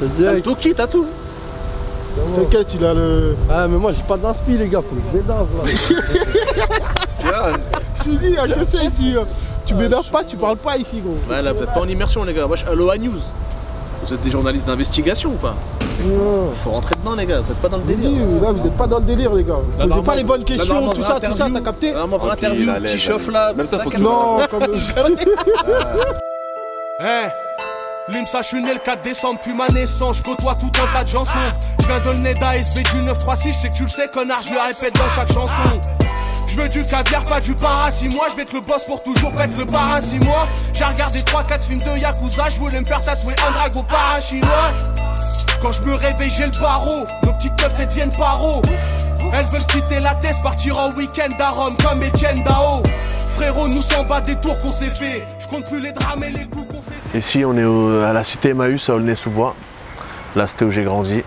Le Toki, t'as tout. T'inquiète, il a le... Ah mais moi j'ai pas d'inspi les gars, faut que je m'énerve là. Je te dis, il y a que ça ici. Tu m'énerves pas, tu parles pas ici gros. Ouais là vous êtes pas en immersion les gars, wesh, Aloha News. Vous êtes des journalistes d'investigation ou pas? Faut rentrer dedans les gars, vous êtes pas dans le délire. Là vous êtes pas dans le délire les gars. Vous posez pas les bonnes questions, tout ça, t'as capté? Vraiment, vraie interview, petit chauffe là. Même toi faut que tu... Non, comme... Hey, Limsa, je suis né le 4 décembre, puis ma naissance, je côtoie tout un tas de chansons. Je viens de le nez d'ASB du 936, je sais que tu le sais connard, je le répète dans chaque chanson. Je veux du caviar, pas du pain 6 mois, je vais être le boss pour toujours pète le parrain 6 mois. J'ai regardé 3-4 films de Yakuza, je voulais me faire tatouer un dragon parrain chinois. Quand je me réveille j'ai le barreau, nos petites meufs elles deviennent paro. Elles veulent quitter la thèse, partir en week-end à Rome comme Etienne Dao. Frérot, nous s'en bat des tours qu'on s'est fait, je compte plus les drames et les coups qu'on s'est... Ici on est à la cité Emmaüs à Aulnay-sous-Bois, la cité où j'ai grandi,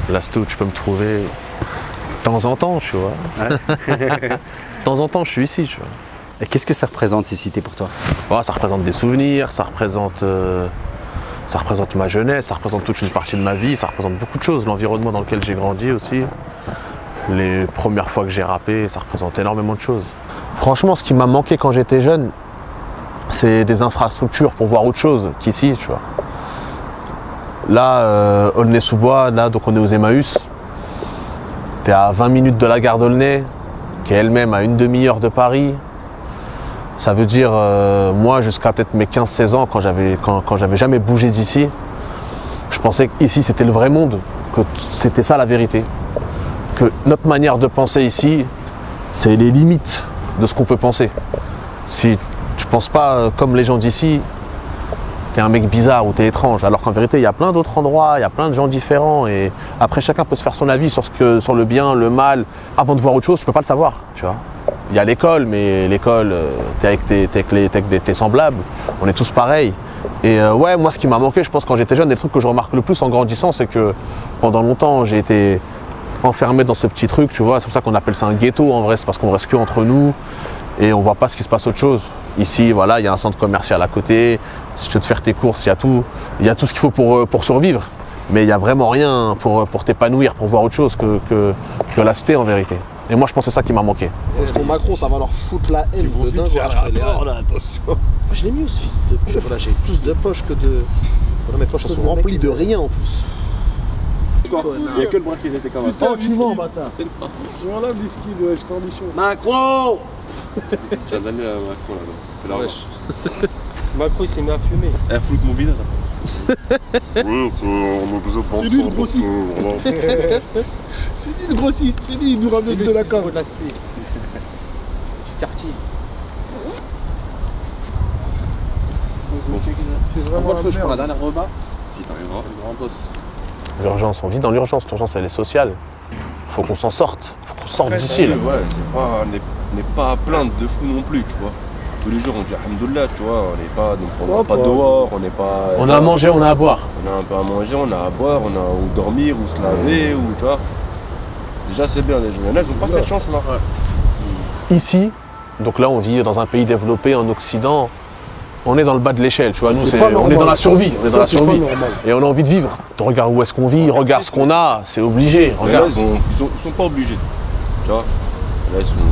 la cité où tu peux me trouver de temps en temps, tu vois. Ouais. De temps en temps je suis ici, tu vois. Et qu'est-ce que ça représente ces cités pour toi? Ouais, ça représente des souvenirs, ça représente ma jeunesse, ça représente toute une partie de ma vie, ça représente beaucoup de choses, l'environnement dans lequel j'ai grandi aussi. Les premières fois que j'ai rappé, ça représente énormément de choses. Franchement, ce qui m'a manqué quand j'étais jeune, c'est des infrastructures pour voir autre chose qu'ici, tu vois. Là, Aulnay-sous-Bois, là, donc on est aux Emmaüs. T'es à 20 minutes de la gare d'Aulnay, qui est elle-même à une demi-heure de Paris. Ça veut dire, moi, jusqu'à peut-être mes 15-16 ans, quand j'avais jamais bougé d'ici, je pensais qu'ici, c'était le vrai monde, que c'était ça la vérité. Que notre manière de penser ici, c'est les limites de ce qu'on peut penser. Si tu penses pas comme les gens d'ici, t'es un mec bizarre ou t'es étrange. Alors qu'en vérité, il y a plein d'autres endroits, il y a plein de gens différents. Et après, chacun peut se faire son avis sur le bien, le mal. Avant de voir autre chose, tu peux pas le savoir, tu vois. Il y a l'école, mais l'école, t'es avec tes semblables. On est tous pareils. Et ouais, moi, ce qui m'a manqué, je pense, quand j'étais jeune, des trucs que je remarque le plus en grandissant, c'est que pendant longtemps, j'ai été enfermé dans ce petit truc, tu vois. C'est pour ça qu'on appelle ça un ghetto, en vrai. C'est parce qu'on reste que entre nous et on voit pas ce qui se passe autre chose. Ici, voilà, il y a un centre commercial à côté. Si tu veux te faire tes courses, il y a tout ce qu'il faut pour survivre. Mais il n'y a vraiment rien pour t'épanouir, pour voir autre chose que la cité, en vérité. Et moi, je pense que c'est ça qui m'a manqué. Ton Macron, ça va leur foutre la haine de dingue. Là, attention. Moi, je l'ai mis aussi, fils de pute. Voilà, j'ai plus de poches que de... Voilà, mes poches, elles sont remplies de rien en plus. Il n'y a que le bras qui restait comme ça. Putain, tu mens, bâtard. Voilà, biscuit de condition. Macron. Tu as donné à Macron là-bas. Wesh. Macron, il s'est mis à fumer. Elle fout mon vide là. C'est lui le grossiste. C'est lui le grossiste. C'est lui, il nous ramène de la cave. Quartier. C'est vraiment On voit le feu, je prends la merde. dernière repas. Si t'arriveras. Le grand boss. L'urgence, on vit dans l'urgence. L'urgence, elle est sociale. Faut qu'on s'en sorte. Faut qu'on sorte d'ici, là. Ouais, c'est pas, on n'est pas à plaindre de fou non plus, tu vois. Tous les jours on dit alhamdoulilah, tu vois, on n'est pas, donc on n'a pas dehors, on n'est pas... On a à manger, on a à boire. On a un peu à manger, on a à boire, on a où dormir, où se laver, ou tu vois. Déjà c'est bien, les gens, ils n'ont pas cette chance là. Ouais. Ici, donc là on vit dans un pays développé en Occident, on est dans le bas de l'échelle, tu vois, nous on est dans la survie, on est dans la survie. Et on a envie de vivre. Tu regardes où est-ce qu'on vit, regarde ce qu'on a, c'est obligé. Mais là Regarde. ils sont pas obligés, tu vois. Là ils sont bien.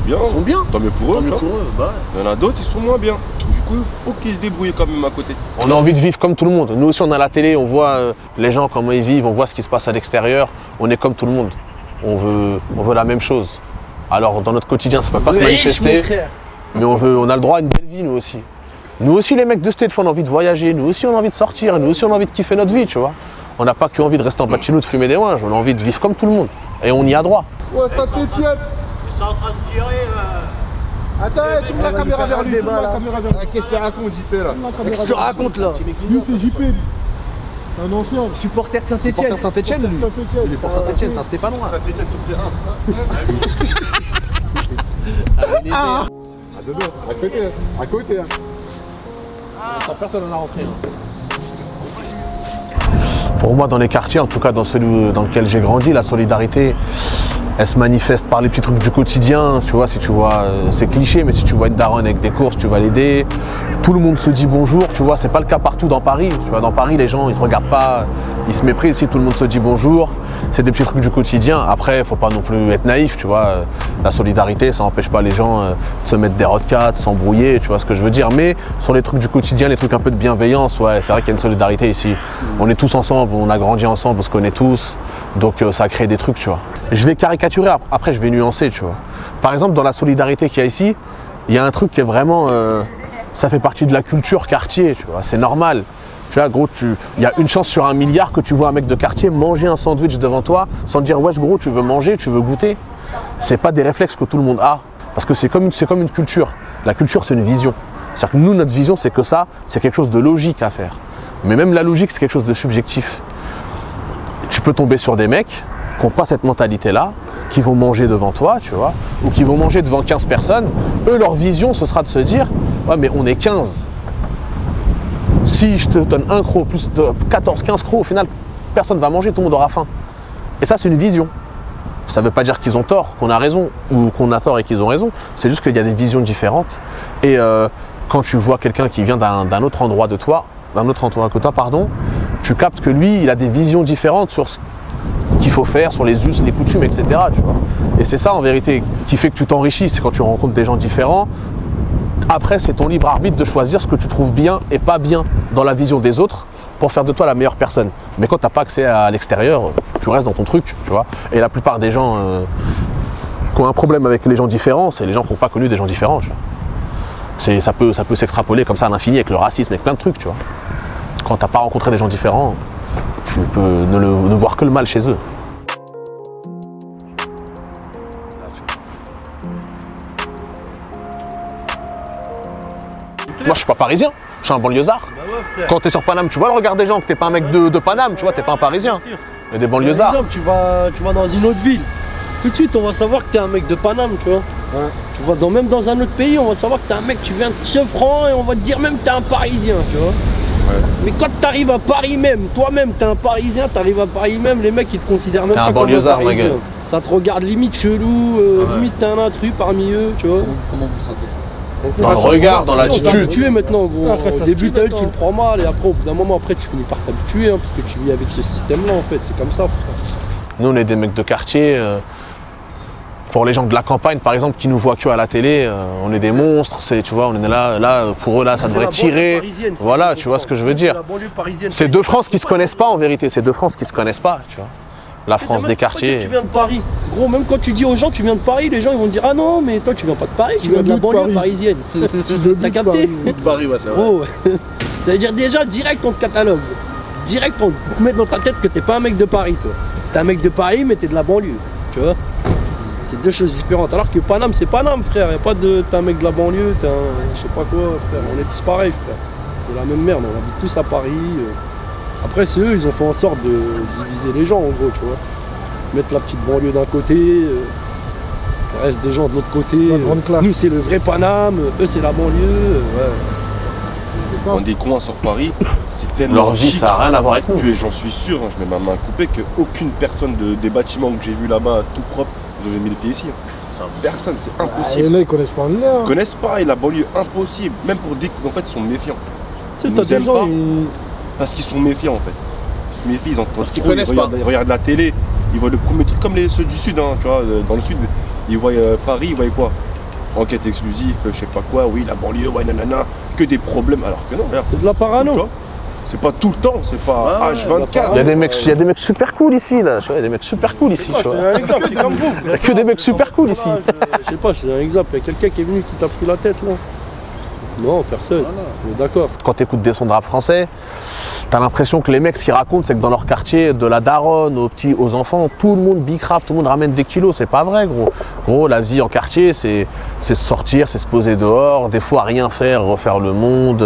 Ils sont bien. Tant mieux pour eux, tu vois. Bah. Il y en a d'autres, ils sont moins bien. Du coup, il faut qu'ils se débrouillent quand même à côté. On a envie de vivre comme tout le monde. Nous aussi on a la télé, on voit les gens comment ils vivent, on voit ce qui se passe à l'extérieur. On est comme tout le monde. On veut la même chose. Alors dans notre quotidien, ça peut pas se manifester, mais on a le droit à une belle vie nous aussi. Nous aussi les mecs de cette on a envie de voyager, nous aussi on a envie de sortir, nous aussi on a envie de kiffer notre vie, tu vois. On n'a pas que envie de rester en bas de chez nous, de fumer des ouinges, on a envie de vivre comme tout le monde. Et on y a droit. Ouais, Saint-Étienne. Ils sont en train de tirer. Attends, tourne la caméra vers lui. Tourne la caméra vers lui. Qu'est-ce que tu racontes, JP là? Qu'est-ce que tu racontes là? Lui, c'est JP. Un ancien. Supporter de Saint-Étienne. Supporter de Saint-Étienne, lui. Il est pour Saint-Étienne, c'est un Stéphanois. Saint-Étienne sur ses Ah, dedans, à côté. Ça, personne n'en a rentré. Pour moi, dans les quartiers, en tout cas dans celui dans lequel j'ai grandi, la solidarité, elle se manifeste par les petits trucs du quotidien, tu vois, si tu vois, c'est cliché, mais si tu vois une daronne avec des courses, tu vas l'aider. Tout le monde se dit bonjour, tu vois, c'est pas le cas partout dans Paris. Tu vois, dans Paris, les gens, ils se regardent pas, ils se méprisent, ici, tout le monde se dit bonjour. C'est des petits trucs du quotidien. Après, faut pas non plus être naïf, tu vois. La solidarité, ça n'empêche pas les gens de se mettre des rodcats, de s'embrouiller, tu vois ce que je veux dire. Mais sur les trucs du quotidien, les trucs un peu de bienveillance, ouais, c'est vrai qu'il y a une solidarité ici. On est tous ensemble, on a grandi ensemble, on se connaît tous. Donc ça crée des trucs, tu vois. Je vais caricaturer, après je vais nuancer, tu vois. Par exemple, dans la solidarité qu'il y a ici, il y a un truc qui est vraiment... ça fait partie de la culture quartier, tu vois. C'est normal. Tu vois, gros, il y a une chance sur 1 milliard que tu vois un mec de quartier manger un sandwich devant toi sans te dire, wesh gros, tu veux manger, tu veux goûter. C'est pas des réflexes que tout le monde a. Parce que c'est comme une culture. La culture, c'est une vision. C'est-à-dire que nous, notre vision, c'est que ça, c'est quelque chose de logique à faire. Mais même la logique, c'est quelque chose de subjectif. Tu peux tomber sur des mecs qui n'ont pas cette mentalité-là, qui vont manger devant toi, tu vois, ou qui vont manger devant 15 personnes. Eux, leur vision, ce sera de se dire, ouais, mais on est 15. Si je te donne un croc, plus de 14, 15 crocs, au final, personne ne va manger, tout le monde aura faim. Et ça, c'est une vision. Ça ne veut pas dire qu'ils ont tort, qu'on a raison, ou qu'on a tort et qu'ils ont raison. C'est juste qu'il y a des visions différentes. Et quand tu vois quelqu'un qui vient d'un autre endroit de toi, tu captes que lui, il a des visions différentes sur ce qu'il faut faire, sur les us, les coutumes, etc. Tu vois. Et c'est ça en vérité qui fait que tu t'enrichis, c'est quand tu rencontres des gens différents. Après, c'est ton libre arbitre de choisir ce que tu trouves bien et pas bien dans la vision des autres pour faire de toi la meilleure personne. Mais quand tu n'as pas accès à l'extérieur, tu restes dans ton truc, tu vois. Et la plupart des gens qui ont un problème avec les gens différents, c'est les gens qui n'ont pas connu des gens différents, tu vois. Ça peut s'extrapoler comme ça à l'infini avec le racisme, avec plein de trucs, tu vois. Quand tu n'as pas rencontré des gens différents, tu peux ne voir que le mal chez eux. Moi je suis pas parisien, je suis un banlieusard. Bah ouais, quand tu es sur Paname, tu vois le regard des gens, que t'es pas un mec de Paname, tu vois, t'es pas un parisien. Il y a des banlieusards. Par exemple, tu vas dans une autre ville, tout de suite on va savoir que t'es un mec de Paname, tu vois. Ouais. Tu vois, même dans un autre pays, on va savoir que t'es un mec, tu viens de Sefran et on va te dire même que t'es un parisien, tu vois. Ouais. Mais quand t'arrives à Paris même, toi-même t'es un parisien, t'arrives à Paris même, les mecs ils te considèrent même pas comme un parisien. Ça te regarde limite chelou, limite t'es un intrus parmi eux, tu vois. Comment vous sentez ça? Dans le regard, dans l'attitude. Tu es maintenant, gros. Au début, tu le prends mal et après, au bout d'un moment, après, tu finis par t'habituer, hein, parce que tu vis avec ce système-là, en fait. C'est comme ça, frère. Nous, on est des mecs de quartier. Pour les gens de la campagne, par exemple, qui nous voient que à la télé, on est des monstres. Tu vois, on est là, pour eux, là, ça devrait tirer. Voilà, tu vois ce que je veux dire. C'est deux France qui se connaissent pas, en vérité. C'est deux France qui se connaissent pas, tu vois. La France des quartiers. Tu viens de Paris. Gros, même quand tu dis aux gens tu viens de Paris, les gens ils vont te dire ah non, mais toi tu viens pas de Paris, tu viens de la banlieue parisienne. T'as capté? De Paris, ouais, c'est vrai. Gros, ça veut dire déjà direct on te catalogue. Direct on te met dans ta tête que t'es pas un mec de Paris, toi. T'es un mec de Paris, mais t'es de la banlieue. Tu vois? C'est deux choses différentes. Alors que Paname, c'est Paname, frère. Y'a pas de t'es un mec de la banlieue, t'es un. Je sais pas quoi, frère. On est tous pareils, frère. C'est la même merde, on habite tous à Paris. Après, c'est eux, ils ont fait en sorte de diviser les gens, en gros, tu vois. Mettre la petite banlieue d'un côté, le reste des gens de l'autre côté. Nous, c'est le vrai Paname, eux, c'est la banlieue. On est des cons sur Paris, c'est tellement. Leur vie, ça n'a rien à voir avec nous. J'en suis sûr, hein, je mets ma main coupée, qu'aucune personne des bâtiments que j'ai vus là-bas, tout propre, vous avez mis les pieds ici. Hein. Personne, c'est impossible. Et là, ils connaissent pas le lien. Ils connaissent pas, et la banlieue, impossible. Même pour dire qu'en fait, ils sont méfiants. Tu sais, t'as des gens. Parce qu'ils sont méfiants en fait. Ils se méfient, ils entendent parce qu'ils connaissent pas. Ils regardent la télé, ils voient le premier truc comme ceux du sud, hein, tu vois, dans le sud, ils voient Paris, ils voient quoi? Enquête exclusive, je sais pas quoi, oui, la banlieue, ouais, nanana, que des problèmes, alors que non, c'est de la parano. C'est pas tout le temps, c'est pas H24. Il y a des mecs super cool ici, là. Il y a des mecs super cool ici, tu vois. Un exemple, c'est comme vous. Il y a que des mecs super cool ici. Je sais pas, je te un exemple, il y a quelqu'un qui est venu qui t'a pris la tête, là. Non, personne. D'accord. Quand tu écoutes des sons de rap français, t'as l'impression que les mecs, ce qu'ils racontent, c'est que dans leur quartier, de la daronne aux petits, aux enfants, tout le monde bicrave, tout le monde ramène des kilos. C'est pas vrai, gros. Gros, la vie en quartier, c'est sortir, c'est se poser dehors, des fois rien faire, refaire le monde,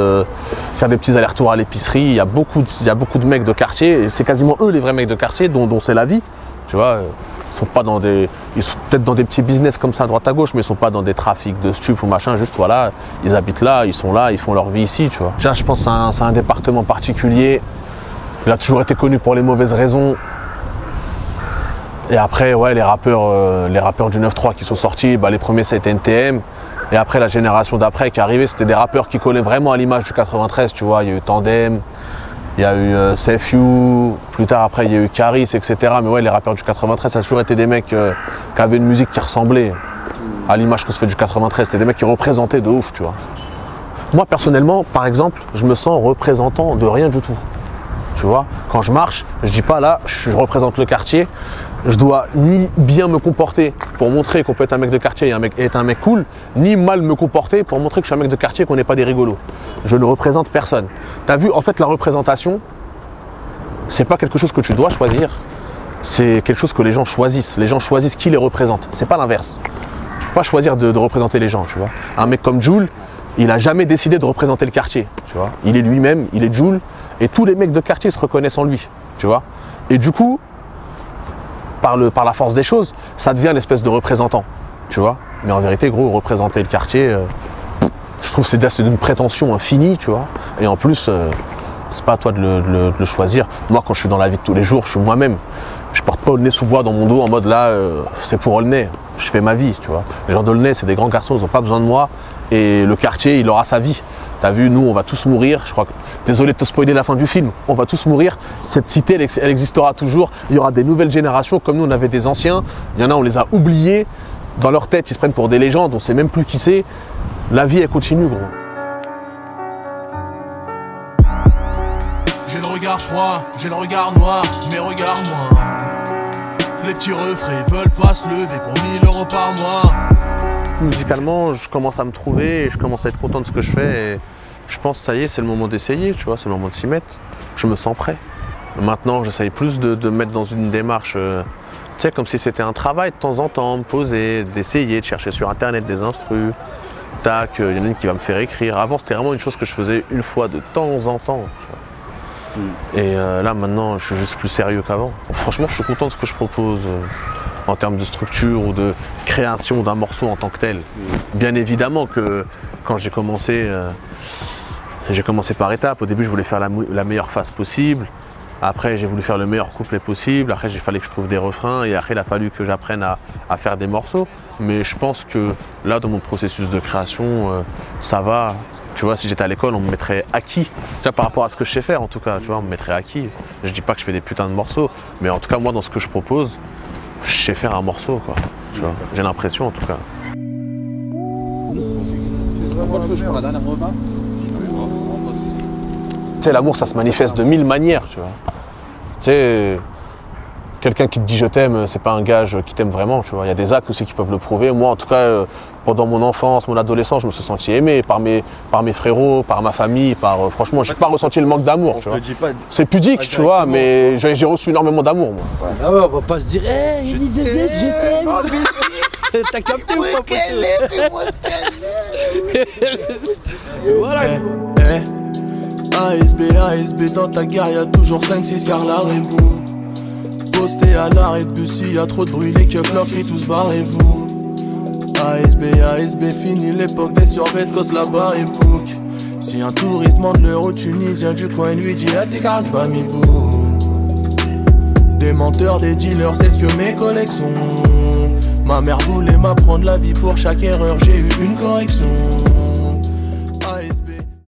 faire des petits allers-retours à l'épicerie. Il y a beaucoup de mecs de quartier, c'est quasiment eux les vrais mecs de quartier dont c'est la vie. Tu vois, ils sont peut-être dans des petits business comme ça à droite à gauche, mais ils sont pas dans des trafics de stupes ou machin, juste voilà, ils habitent là, ils sont là, ils font leur vie ici, tu vois. Déjà, je pense que c'est un département particulier, il a toujours été connu pour les mauvaises raisons. Et après, ouais, les rappeurs du 9-3 qui sont sortis, bah, les premiers c'était NTM. Et après, la génération d'après qui est arrivée, c'était des rappeurs qui collaient vraiment à l'image du 93, tu vois. Il y a eu Tandem, il y a eu Safe You, plus tard après il y a eu Caris, etc. Mais ouais, les rappeurs du 93, ça a toujours été des mecs qui avaient une musique qui ressemblait à l'image que se fait du 93. C'était des mecs qui représentaient de ouf, tu vois. Moi, personnellement, par exemple, je me sens représentant de rien du tout. Tu vois, quand je marche, je dis pas là, je représente le quartier, je dois ni bien me comporter pour montrer qu'on peut être un mec de quartier et être un mec cool, ni mal me comporter pour montrer que je suis un mec de quartier et qu'on n'est pas des rigolos. Je ne représente personne. T'as vu, en fait, la représentation, c'est pas quelque chose que tu dois choisir, c'est quelque chose que les gens choisissent. Les gens choisissent qui les représente. C'est pas l'inverse. Tu peux pas choisir de représenter les gens, tu vois. Un mec comme Jul, il a jamais décidé de représenter le quartier, tu vois. Il est lui-même, il est Jul. Et tous les mecs de quartier se reconnaissent en lui, tu vois. Et du coup, par la force des choses, ça devient une espèce de représentant, tu vois. Mais en vérité, gros, représenter le quartier, je trouve que c'est d'une prétention infinie, tu vois. Et en plus, c'est pas à toi de le choisir. Moi, quand je suis dans la vie de tous les jours, je suis moi-même. Je porte pas le nez sous bois dans mon dos en mode là, c'est pour Aulnay. Je fais ma vie, tu vois. Les gens d'Aulnay, c'est des grands garçons, ils n'ont pas besoin de moi. Et le quartier, il aura sa vie. T'as vu, nous, on va tous mourir. Je crois que, désolé de te spoiler la fin du film, on va tous mourir. Cette cité, elle existera toujours. Il y aura des nouvelles générations. Comme nous, on avait des anciens. Il y en a, on les a oubliés. Dans leur tête, ils se prennent pour des légendes. On sait même plus qui c'est. La vie, elle continue, gros. J'ai le regard froid, j'ai le regard noir, mais regarde-moi. Les petits refrains veulent pas se lever pour 1000 € par mois. Musicalement, je commence à me trouver et je commence à être content de ce que je fais. Et je pense, ça y est, c'est le moment d'essayer, tu vois, c'est le moment de s'y mettre. Je me sens prêt. Maintenant, j'essaye plus de me mettre dans une démarche, tu sais, comme si c'était un travail de temps en temps, me poser, d'essayer, de chercher sur Internet des instrus. Tac, il y en a une qui va me faire écrire. Avant, c'était vraiment une chose que je faisais une fois de temps en temps, tu vois. Et là, maintenant, je suis juste plus sérieux qu'avant. Franchement, je suis content de ce que je propose. En termes de structure ou de création d'un morceau en tant que tel. Bien évidemment que quand j'ai commencé par étapes. Au début, je voulais faire la meilleure phase possible. Après, j'ai voulu faire le meilleur couplet possible. Après, il fallait que je trouve des refrains. Et après, il a fallu que j'apprenne à faire des morceaux. Mais je pense que là, dans mon processus de création, ça va. Tu vois, si j'étais à l'école, on me mettrait acquis. Tu vois, par rapport à ce que je sais faire, en tout cas, tu vois, on me mettrait acquis. Je dis pas que je fais des putains de morceaux. Mais en tout cas, moi, dans ce que je propose, je sais faire un morceau, quoi. Tu vois, j'ai l'impression en tout cas. Tu sais, l'amour, ça se manifeste de 1000 manières, tu vois. Tu sais, quelqu'un qui te dit je t'aime, c'est pas un gage qui t'aime vraiment, tu vois. Il y a des actes aussi qui peuvent le prouver. Moi, en tout cas, pendant mon enfance, mon adolescence, je me suis senti aimé par mes frérots, par ma famille, franchement, j'ai pas ressenti le manque d'amour, tu vois. C'est pudique, tu vois, mais j'ai reçu énormément d'amour, moi. Ouais. Ah ouais, on va pas se dire, hey, il dit des je t'aime. T'as capté ou pas? Voilà. ASB, dans ta gare, y'a toujours 5-6 car la rébou. Posté à l'arrêt de bus, y'a trop de bruit, les keufs leur crient tous barrez-vous. ASB, fini l'époque des survêtes, cause la barre est book. Si un touriste demande l'euro tunisien du coin, lui dit ah t'es casse pas mi bou. Des menteurs, des dealers, c'est ce que mes collègues sont. Ma mère voulait m'apprendre la vie, pour chaque erreur j'ai eu une correction.